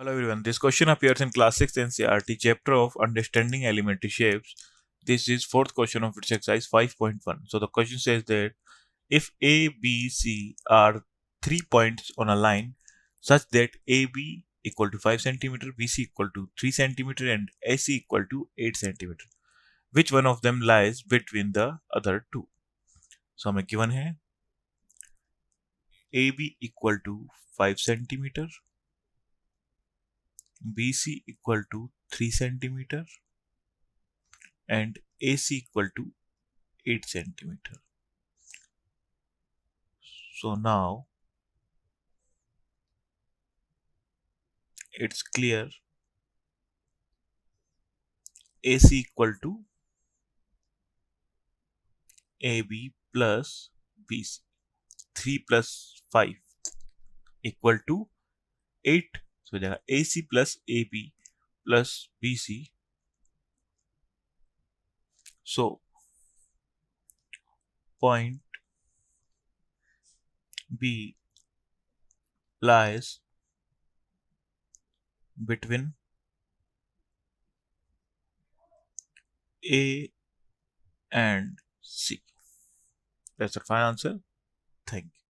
Hello everyone, this question appears in Class 6 NCERT chapter of Understanding Elementary Shapes. This is fourth question of its exercise 5.1. So the question says that if A, B, C are 3 points on a line such that AB equal to 5 centimeter, BC equal to 3 centimeter and AC equal to 8 centimeter, which one of them lies between the other two? So हमें given है AB equal to 5 centimeter, BC equal to 3 centimeter and AC equal to 8 centimeter. So now it's clear AC equal to AB plus BC. 3 plus 5 equal to 8. So there are AC plus AB plus BC. So point B lies between A and C. That's the final answer. Thank you.